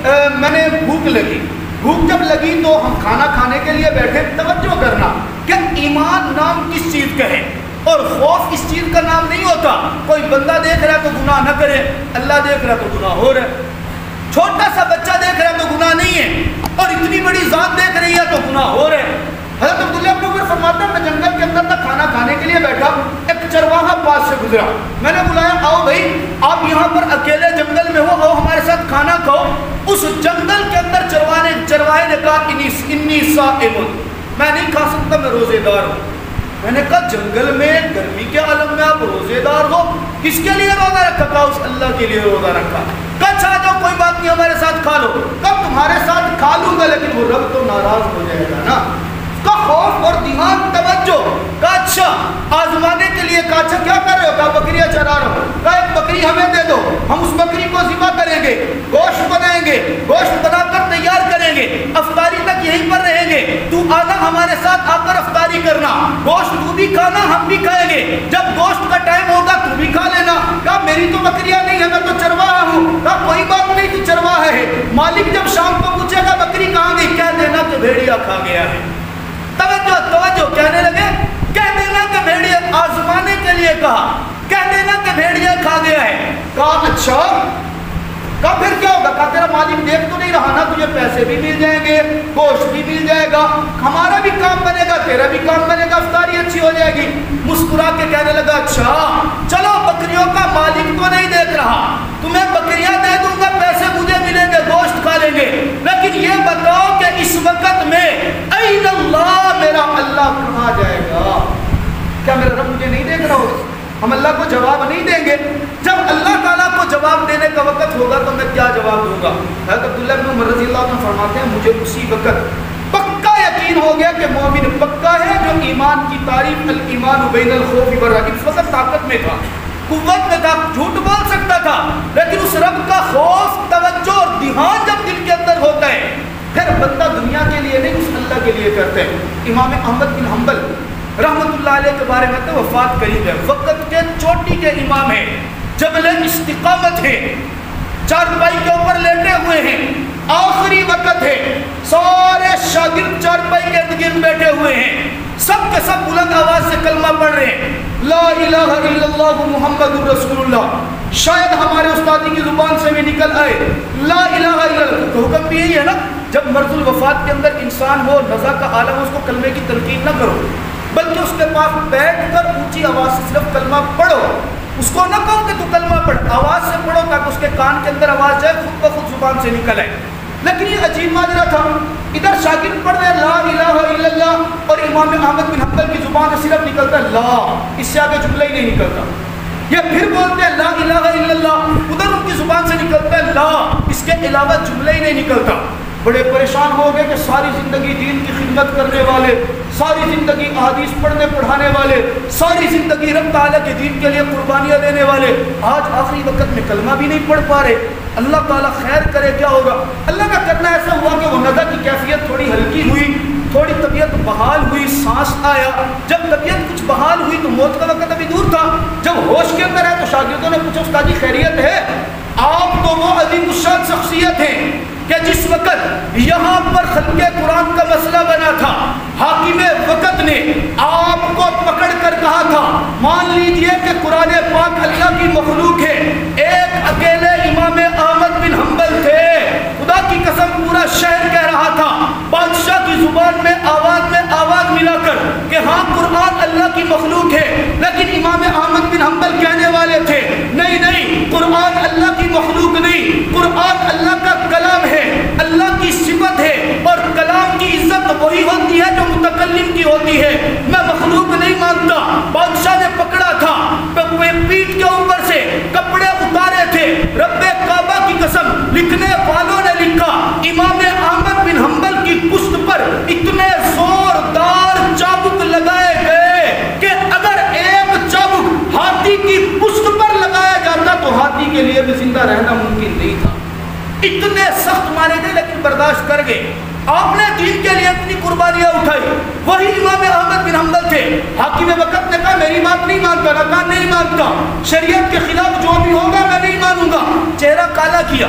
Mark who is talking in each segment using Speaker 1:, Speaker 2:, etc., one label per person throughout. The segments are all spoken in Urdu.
Speaker 1: میں نے بھوک لگی، بھوک جب لگی تو ہم کھانا کھانے کے لیے بیٹھے، توجہ کرنا کہ ایمان نام کس چیز کا ہے، اور خوف اس چیز کا نام نہیں ہوتا کوئی بندہ دیکھ رہا ہے تو گناہ نہ کرے، اللہ دیکھ رہا تو گناہ ہو رہا ہے، چھوٹا سا بچہ دیکھ رہا ہے تو گناہ نہیں ہے، اور اتنی بڑی ذات دیکھ رہی ہے تو گناہ ہو رہا ہے۔ حضرت عبداللہ بن عمر فرماتا ہے میں جنگل کے اندر تھا، کھانا کھانے کے لیے بیٹھا، ایک چرواہا پاس سے گزرا، میں نے بلایا آؤ بھائی آپ یہاں پر اکیلے جنگل میں ہو، آؤ ہمارے ساتھ کھانا کھاؤ۔ اس جنگل کے اندر چرواہے نے کہا انی صائم، میں نہیں کھا سکتا، میں روزے دار ہوں۔ میں نے کہا جنگل میں گرمی کے عالم میں آپ روزے دار ہو، کس کے لیے روزہ رکھا؟ کہا اس اللہ کے لیے روزہ رکھا۔ کہا اچھا جاؤ کوئی بات نہیں ہمارے ساتھ کھا لو۔ کہا تمہارے ساتھ کھا لوں گا لیکن وہ رب تو ناراض ہو جائے گا نا۔ کا خوف اور دھیان توجہ، کہا اچھا آزمانے کے لیے، کہا اچھا کیا کر رہے ہو؟ کہا بکریاں چرا رہا ہوں۔ کہا ایک بکری ہمیں دے دو، ہم اس بکری کو ذبح کریں گے، گوشت بنائیں گے، گوشت بنا کر تیار کریں گے، افطاری تک یہیں پر رہیں گے، تو آنا ہمارے ساتھ آ کر افطاری کرنا، گوشت تو بھی کھانا ہم بھی کھائیں گے، جب گوشت کا ٹائم ہوگا تو بھی کھا لینا۔ کہا میری تو بکریاں نہیں ہے، میں تو چرواہا ہوں۔ کہا کوئی بات نہیں تو چرواہا ہے، مالک جب شام کو پوچھے گا بکری کہاں گئی، کہہ دینا کہ بھیڑیا کھا گیا ہے۔ توجہ کہنے لگے، کہہ دینا کہ بھیڑیا، آزمانے کے لیے کہا، کہہ دینا کہ بھیڑیا کھا گیا ہے۔ کہا اچھا، کہا پھر کیا ہوگا؟ کہا تیرا مالک دیکھ تو نہیں رہا نا، تجھے پیسے بھی مل جائیں گے، گوشت بھی مل جائے گا، ہمارا بھی کام بنے گا، تیرا بھی کام بنے گا، افطاری اچھی ہو جائے گی۔ مسکرا کے کہنے لگا اچھا چلو بکریوں کا مالک تو نہیں دیکھ رہا، تمہیں بکریاں دے دوں گا، پیسے مجھے ملیں گے، گوشت کھا لیں گے، لیکن یہ بتاؤ کہ اس وقت میں این اللہ، میرا اللہ کہاں جائے گا؟ کیا میرا رب مجھے نہیں دیکھ رہا ہوگا؟ ہم اللہ کو جواب نہیں دیں گے، جب اللہ تعالیٰ کو جواب دینے کا وقت ہوگا تو میں کیا جواب دوں گا؟ حضرت عبداللہ بن عمر رضی اللہ عنہ فرماتے ہیں مجھے اسی وقت پکا یقین ہو گیا کہ مومن پکا ہے جو ایمان کی تعریف الایمان بین الخوف والرجاء، اس وقت طاقت میں تھا، قوت میں تھا، جھوٹ بول سکتا تھا، لیکن اس رب کا خوف، توجہ اور دھیان جب دل کے اندر ہوتا ہے پھر بندہ دنیا کے لیے نہیں اس اللہ کے لیے کرتے ہیں۔ امام احمد بن حنبل رحمت اللہ علیہ کے بارے میں تو وفات قریب ہے، وقت کے چوٹی کے امام ہیں، جبل استقامت ہے، چارپائی کے اوپر لیٹے ہوئے ہیں، آخری وقت ہے، سارے شاگرد چارپائی کے ارد گرد بیٹھے ہوئے ہیں، سب کے سب بلند آواز سے کلمہ پڑھ رہے ہیں، لا الہ الا اللہ محمد رسول اللہ، شاید ہمارے استادی کی زبان سے بھی نکل آئے لا الہ الا اللہ، تو حکم بھی یہی ہے نا جب مرض الوفات کے اندر انسان ہو، نزا کا عالم، اس کو کلمے کی تلقین نہ کرو بلکہ اس کے پاس بیٹھ کر اونچی آواز سے صرف کلمہ پڑھو، اس کو نہ کہو کہ تو کلمہ پڑھ، آواز سے پڑھو تاکہ اس کے کان کے اندر آواز جائے، خود بخود زبان سے نکل آئے۔ لیکن یہ عجیب ماجرا تھا، ادھر شاگرد پڑھ رہے لا الہ الا اللہ اور امام احمد بن حنبل کی زبان سے صرف نکلتا ہے لا، اس سے آگے جملہ ہی نہیں نکلتا، یہ پھر بولتے ہیں لا الہ الا اللہ، ادھر ان کی زبان سے نکلتا ہے لا، اس کے علاوہ جملہ ہی نہیں نکلتا۔ بڑے پریشان ہو گئے کہ ساری زندگی دین کی خدمت کرنے والے، ساری زندگی احادیث پڑھنے پڑھانے والے، ساری زندگی رب تعالیٰ کے دین کے لیے قربانیاں دینے والے، آج آخری وقت میں کلمہ بھی نہیں پڑھ پا رہے، اللہ تعالیٰ خیر کرے کیا ہوگا؟ اللہ کا کرنا ایسا ہوا کہ وہ نزا کی کیفیت تھوڑی ہلکی ہوئی، تھوڑی طبیعت بحال ہوئی، سانس آیا، جب طبیعت کچھ بحال ہوئی تو موت کا وقت ابھی دور تھا، جب ہوش کے اندر ہے تو شاگردوں نے پوچھا استاد جی خیریت ہے؟ آپ تو وہ عظیم الشان شخصیت ہیں کہ جس وقت یہاں پر خلق قرآن کا مسئلہ بنا تھا، حاکم وقت نے آپ کو پکڑ کر کہا تھا مان لیجئے کہ قرآن پاک اللہ کی مخلوق ہے، ایک اکیلے امام احمد بن حنبل تھے، خدا کی قسم پورا شہر کہہ رہا تھا، بادشاہ کی زبان میں آواز ملا کر کہ ہاں قرآن اللہ کی مخلوق ہے، لیکن امام احمد بن حنبل کہنے والے تھے نہیں قرآن اللہ کی مخلوق نہیں، قرآن اللہ کا کلام ہے، اللہ کی صفت ہے، اور کلام کی عزت وہی ہوتی ہے جو متکلم کی ہوتی ہے، میں مخلوق نہیں مانتا۔ بادشاہ نے پکڑا تھا، پیٹھ کے اوپر سے کپڑے اتارے تھے، رب کعبہ کی قسم لکھنے والوں نے لکھا امام احمد بن حنبل کی پشت پر اتنے زوردار چابک لگائے گئے کہ اگر ایک چابک ہاتھی کی پشت پر لگایا جاتا تو ہاتھی کے لیے بھی زندہ رہنا ممکن نہیں تھا، اتنے سخت مارے گئے لیکن برداشت کر گئے۔ آپ نے دین کے لیے اتنی قربانیاں اٹھائی، وہی امام احمد بن حنبل تھے، حاکم وقت نے کہا میری بات نہیں مانتا، نہ کہا نہیں مانتا، شریعت کے خلاف جو بھی ہوگا میں نہیں مانوں گا، چہرہ کالا کیا،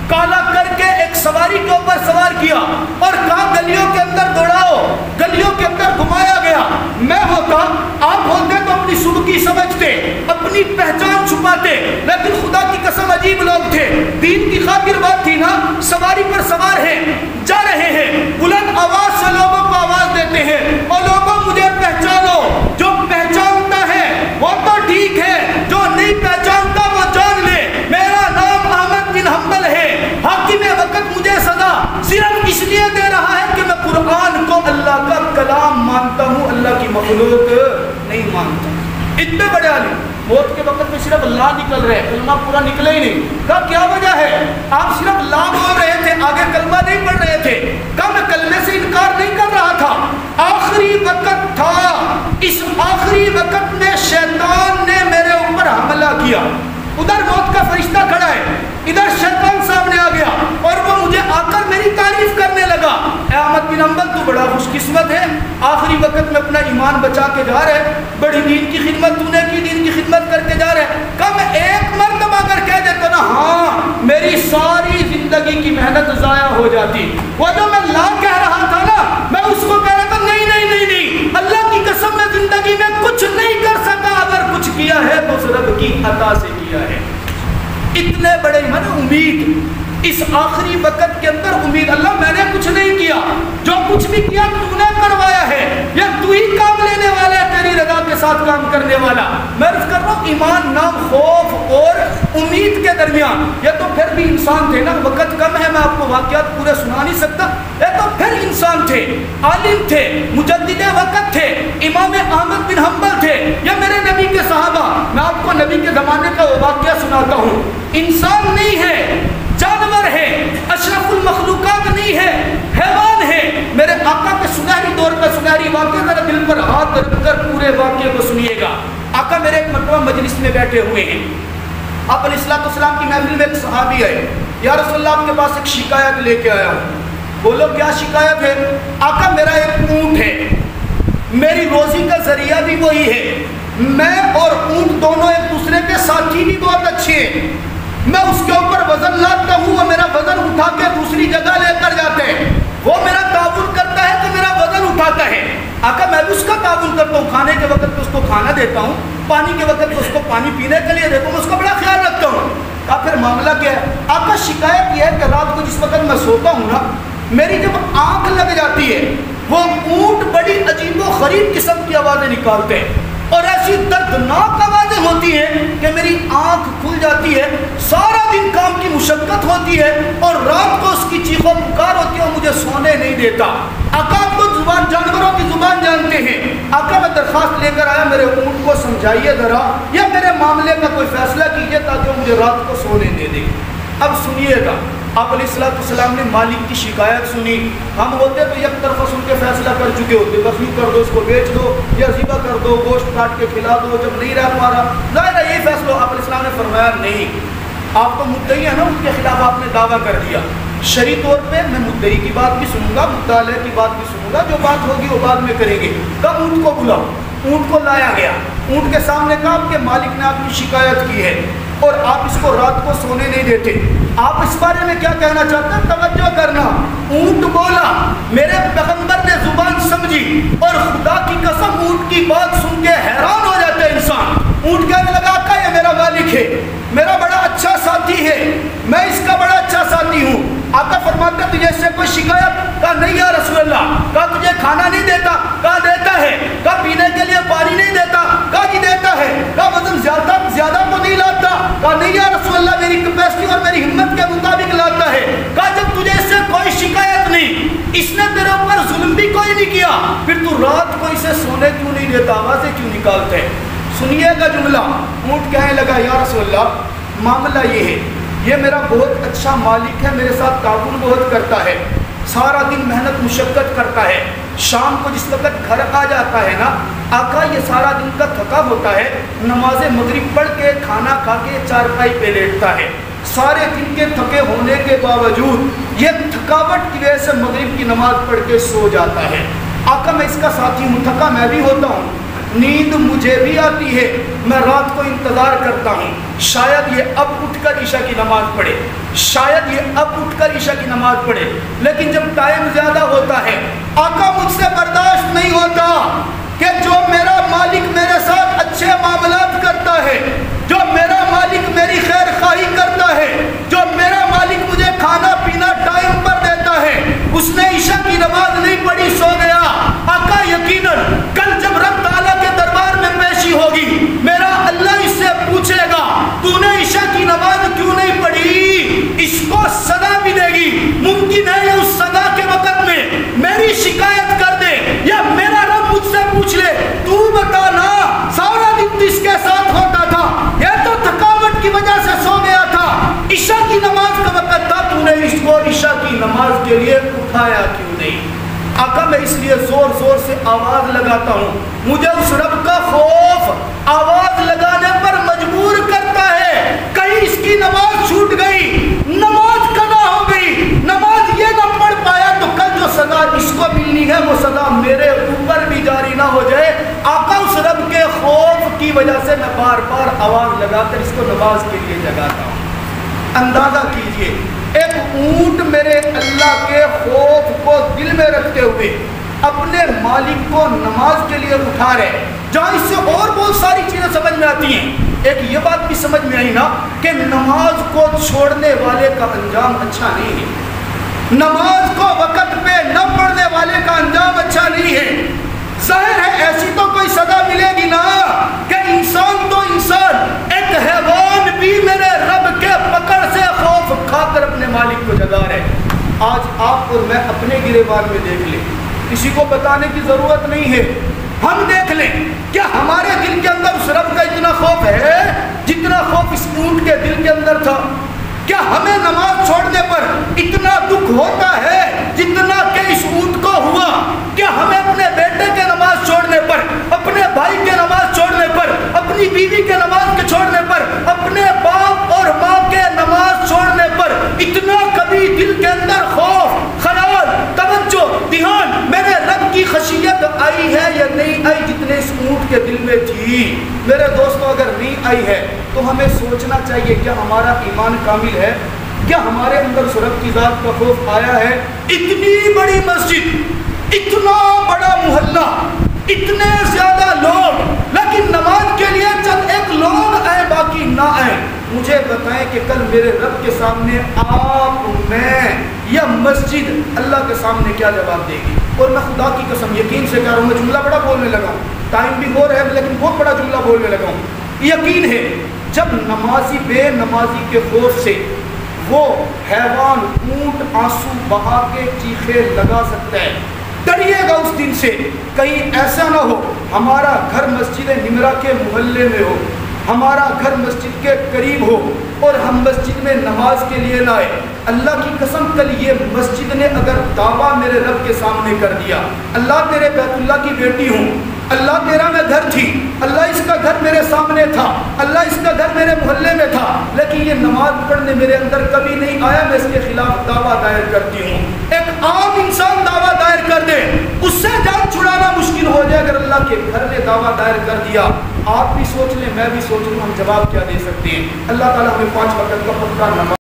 Speaker 1: کالا کر کے ایک سواری کے اوپر سوار کیا اور کہا گلیوں کے اندر دوڑاؤ، گلیوں کے اندر گھمایا گیا۔ میں ہوتا، آپ ہوتے تو اپنی سبکی سمجھتے، اپنی پہچان چھپاتے، لیکن خدا کی قسم عجیب لوگ تھے۔ دین کی خاطر بات تھی نا، سواری پر سوار ہیں، جا رہے ہیں، بلند آواز سے لوگوں کو آواز دیتے ہیں، اور لوگوں مجھے پہچانو۔ جو پہچانتا ہے وہ تو ٹھیک ہے، جو نہیں پہچانتا وہ جان لے میرا نام احمد بن حنبل ہے۔ حاکم وقت مجھے سزا صرف اس لیے دے رہا ہے کہ میں قرآن کو اللہ کا کلام مانتا ہوں، اللہ کی مخلوق نہیں مانتا۔ اتنے بڑے عالم موت کے وقت میں صرف لا نکل رہے، کلمہ پورا نکلے ہی نہیں۔ کہا کیا وجہ ہے؟ آپ صرف لا بول رہے تھے، آگے کلمہ نہیں پڑھ رہے تھے۔ کہا میں کلمے سے انکار نہیں کر رہا تھا، آخری وقت تھا، اس آخری وقت میں شیطان نے میرے اوپر حملہ کیا۔ ادھر موت کا فرشتہ کھڑا ہے، ادھر شیطان سامنے آ گیا اور وہ مجھے آ کر میری تعریف کرنے لگا۔ اے احمد بن حنبل تو بڑا خوش قسمت ہے، آخری وقت میں اپنا ایمان بچا کے جا رہے، بڑی دین کی خدمت تو نے کی، دین کی خدمت کر کے جا رہے۔ کہا میں ایک مرتبہ اگر کہہ دیتا نا ہاں، میری ساری زندگی کی محنت ضائع ہو جاتی۔ وہ جو میں لا کہہ رہا تھا نا، میں اس کو کہہ رہا تھا نہیں نہیں نہیں نہیں، اللہ کی قسم میں زندگی میں کچھ نہیں کر سکا، اگر کچھ کیا ہے تو اس رب کی عطا سے کیا ہے۔ اتنے بڑے ایمان، امید اس آخری وقت کے اندر امید، اللہ میں نے کچھ نہیں کیا، جو کچھ بھی کیا تو نے کروایا ہے، یہ تو ہی کام لینے والا ہے، تیری رضا کے ساتھ کام کرنے والا۔ میں عرض کر رہا ہوں ایمان نام خوف اور امید کے درمیان، یہ تو پھر بھی انسان تھے نا، وقت کم ہے، میں آپ کو واقعات پورے سنا نہیں سکتا، یہ تو پھر انسان تھے، عالم تھے، مجدد وقت تھے، امام احمد بن حنبل تھے، یہ میرے نبی کے صحابہ۔ میں آپ کو نبی کے زمانے کا وہ واقعہ سناتا ہوں۔ انسان نہیں ہے، جانور ہے، اشرف المخلوقات نہیں ہے، حیوان ہے۔ میرے آقا کے سنہری دور کا سنہری واقعہ، ذرا دل پر ہاتھ رکھ کر پورے واقعے کو سنیے گا۔ آقا میرے ایک مرتبہ مجلس میں بیٹھے ہوئے ہیں، آپ علیہ السلام کی محفل میں ایک صحابی آئے، یا رسول اللہ آپ کے پاس ایک شکایت لے کے آیا ہوں۔ بولو کیا شکایت ہے؟ آقا میرا ایک اونٹ ہے، میری روزی کا ذریعہ بھی وہی ہے، میں اور اونٹ دونوں ایک دوسرے کے ساتھی بھی بہت اچھے ہیں، میں اس کے اوپر وزن لاتا ہوں، وہ میرا وزن اٹھا کے دوسری جگہ لے کر جاتے ہیں، وہ میرا تعاون کرتا ہے تو میرا وزن اٹھاتا ہے۔ آقا میں بھی اس کا تعاون کرتا ہوں، کھانے کے وقت میں اس کو کھانا دیتا ہوں، پانی کے وقت میں اس کو پانی پینے کے لیے دیتا ہوں، اس کا بڑا خیال رکھتا ہوں۔ کہا پھر معاملہ کیا ہے؟ آقا شکایت یہ ہے کہ رات کو جس وقت میں سوتا ہوں نا، میری جب آنکھ لگ جاتی ہے، وہ اونٹ بڑی عجیب و غریب قسم کی آوازیں نکالتے ہیں، اور ایسی دردناک آوازیں ہوتی ہیں کہ میری آنکھ کھل جاتی ہے، سارا دن کام کی مشقت ہوتی ہے، اور رات کو اس کی چیخ و پکار ہوتی ہے اور مجھے سونے نہیں دیتا۔ آقا آپ کو زبان، جانوروں کی زبان جانتے ہیں، آقا میں درخواست لے کر آیا، میرے اونٹ کو سمجھائیے ذرا، یا میرے معاملے کا کوئی فیصلہ کیجیے تاکہ وہ مجھے رات کو سونے دے دے۔ اب سنیے گا، آپ علیہ السلام نے مالک کی شکایت سنی، ہم ہوتے تو یک طرفہ سن کے فیصلہ کر چکے ہوتے، بس یوں کر دو، اس کو بیچ دو یا ذبح کر دو، گوشت کاٹ کے کھلا دو، جب نہیں رہ پا رہا ظاہر ہے یہی فیصلہ۔ آپ علیہ السلام نے فرمایا نہیں، آپ تو مدعی ہیں نا، ان کے خلاف آپ نے دعویٰ کر دیا، شرعی طور پہ میں مدعی کی بات بھی سنوں گا، مدعا علیہ کی بات بھی سنوں گا، جو بات ہوگی وہ بعد میں کریں گے۔ کب اونٹ کو بلاؤ، اونٹ کو لایا گیا، اونٹ کے سامنے کہا آپ کے مالک نے آپ کی شکایت کی ہے اور آپ اس کو رات کو سونے نہیں دیتے، آپ اس بارے میں کیا کہنا چاہتے ہیں؟ توجہ کرنا۔ اونٹ بولا، میرے پیغمبر نے زبان سمجھی، اور خدا کی قسم اونٹ کی بات سن کے حیران ہو جاتا ہے انسان۔ اونٹ کہنے لگا آقا یہ میرا مالک ہے، میرا بڑا اچھا ساتھی ہے، میں اس کا بڑا اچھا ساتھی ہوں۔ آقا فرماتے ہیں تجھے اس سے کوئی شکایت؟ کہا نہیں یا رسول اللہ۔ کہا تجھے کھانا نہیں دیتا؟ کہا دیتا ہے۔ کہا پینے کے لیے پانی نہیں دیتا؟ کہا جی دیتا ہے۔ کہا وزن زیادہ تو نہیں لاتا؟ کہا نہیں یا رسول اللہ، میری کیپیسٹی اور میری ہمت کے مطابق لاتا ہے۔ کہا جب تجھے اس سے کوئی شکایت نہیں، اس نے تیرے اوپر ظلم بھی کوئی نہیں کیا، پھر تو رات کو اسے سونے کیوں نہیں دیتا، آوازیں کیوں نکالتے ہیں؟ سنیے گا جملہ، اونٹ کہنے لگا یا رسول اللہ معاملہ یہ ہے، یہ میرا بہت اچھا مالک ہے، میرے ساتھ تعاون بہت کرتا ہے، سارا دن محنت مشقت کرتا ہے، شام کو جس وقت گھر آ جاتا ہے نا آقا، یہ سارا دن کا تھکا ہوتا ہے، نماز مغرب پڑھ کے کھانا کھا کے چارپائی پہ لیٹتا ہے، سارے دن کے تھکے ہونے کے باوجود یہ تھکاوٹ کی وجہ سے مغرب کی نماز پڑھ کے سو جاتا ہے۔ آقا میں اس کا ساتھی ہوں، تھکا میں بھی ہوتا ہوں، نیند مجھے بھی آتی ہے، میں رات کو انتظار کرتا ہوں شاید یہ اب اٹھ کر عشاء کی نماز پڑھے، شاید یہ اب اٹھ کر عشاء کی نماز پڑھے، لیکن جب ٹائم زیادہ ہوتا ہے آقا مجھ سے برداشت نہیں ہوتا کہ جو میرا مالک میرے ساتھ اچھے معاملات کرتا ہے، جو میرا مالک میری خیر خواہی کرتا ہے، جو میرا مالک مجھے کھانا پینا ٹائم پر دیتا ہے، اس نے عشاء کی نماز نہیں پڑھی، سو گیا۔ آقا یقیناً کل جب رب تعالیٰ کے دربار میں پیشی ہوگی میرا اللہ اس سے پوچھے گا تو نے عشاء کی نماز کیوں نہیں پڑھی، اس کو سزا ملے گی۔ ممکن ہے یہ اس سزا کے وقت میں میری شکایت کر دے یا میرا رب مجھ سے پوچھ لے تو بتا نا سارا دن اس کے ساتھ ہوتا تھا، یہ تو تھکاوٹ کی وجہ سے سو گیا تھا، عشاء کی نماز کا وقت تھا تو نے اس کو عشاء کی نماز کے لیے اٹھایا کیوں نہیں۔ آقا میں اس لیے زور زور سے آواز لگاتا ہوں، مجھے اس رب کا خوف آواز لگانے پر مجبور کرتا ہے، کہیں اس کی نماز چھوٹ گئی، نماز قضا ہو گئی، نماز یہ نہ پڑھ پایا تو کل جو سزا اس کو ملنی ہے وہ سزا میرے اوپر بھی جاری نہ ہو جائے۔ آقا اس رب کے خوف کی وجہ سے میں بار بار آواز لگا کر اس کو نماز کے لیے جگاتا ہوں۔ اندازہ کیجئے ایک اونٹ میرے اللہ کے خوف کو دل میں رکھتے ہوئے اپنے مالک کو نماز کے لیے اٹھا رہے، جہاں اس سے اور بہت ساری چیزیں سمجھ میں آتی ہیں۔ ایک یہ بات بھی سمجھ میں آئی نا کہ نماز کو چھوڑنے والے کا انجام اچھا نہیں ہے، نماز کو وقت پہ نہ پڑھنے والے کا انجام اچھا نہیں ہے۔ ظاہر ہے ایسی تو کوئی سزا ملے گی نا کہ انسان تو انسان، ایک حیوان بھی میرے رب کے پکڑ سے خوف کھا کر اپنے مالک کو جگا رہے۔ آج آپ اور میں اپنے گریبان میں دیکھ لیں، کسی کو بتانے کی ضرورت نہیں ہے، ہم دیکھ لیں کیا ہمارے دل کے اندر اس رب کا اتنا خوف ہے جتنا خوف اس اونٹ کے دل کے اندر تھا؟ کیا ہمیں نماز چھوڑنے پر اتنا دکھ ہوتا ہے جتنا کہ اس اونٹ کو ہوا؟ کیا ہمیں اپنے بیٹے کے نماز چھوڑنے پر، اپنے بھائی کے نماز چھوڑنے پر، اپنی بیوی کے نماز کے چھوڑنے پر، اپنے باپ اور ماں کے نماز چھوڑنے پر اتنا کبھی دل کے اندر خوف، خیال، توجہ، دھیان میرے رب کی خشیت آئی ہے یا نہیں آئی جتنے اس اونٹ کے دل میں تھی؟ میرے دوستو اگر نہیں آئی ہے تو ہمیں سوچنا چاہیے کیا ہمارا ایمان کامل ہے؟ کیا ہمارے اندر اس رب کی ذات کا خوف آیا ہے؟ اتنی بڑی مسجد، اتنا بڑا محلہ، اتنے زیادہ لوگ، لیکن نماز کے لیے چند ایک لوگ آئے باقی نہ آئے۔ مجھے بتائیں کہ کل میرے رب کے سامنے آپ، میں یا مسجد اللہ کے سامنے کیا جواب دے گی؟ اور میں خدا کی قسم یقین سے کہہ رہا ہوں، میں جملہ بڑا بولنے لگا ہوں، ٹائم بھی ہو رہا ہے لیکن بہت بڑا جملہ بولنے لگا ہوں۔ یقین ہے جب نمازی بے نمازی کے خوف سے وہ حیوان اونٹ آنسو بہا کے چیخے لگا سکتا ہے، ڈریے گا اس دن سے کہیں ایسا نہ ہو ہمارا گھر مسجد نمرہ کے محلے میں ہو، ہمارا گھر مسجد کے قریب ہو اور ہم مسجد میں نماز کے لیے نہ آئے۔ اللہ کی قسم کل یہ مسجد نے اگر دعویٰ میرے رب کے سامنے کر دیا، اللہ تیرے بیت اللہ کی بیٹی ہوں، اللہ تیرا میں گھر تھی، اللہ اس کا گھر میرے سامنے تھا، اللہ اس کا گھر میرے محلے میں تھا، لیکن یہ نماز پڑھنے میرے اندر کبھی نہیں آیا، میں اس کے خلاف دعویٰ دائر کرتی ہوں۔ ایک عام انسان دعویٰ دائر کر دے، اس سے جان چھڑانا مشکل ہو جائے۔ اگر اللہ کے گھر نے دعویٰ دائر کر دیا، آپ بھی سوچ لیں، میں بھی سوچ لوں، ہم جواب کیا دے سکتے ہیں؟ اللہ تعالیٰ ہمیں 5 وقت کا پکا نماز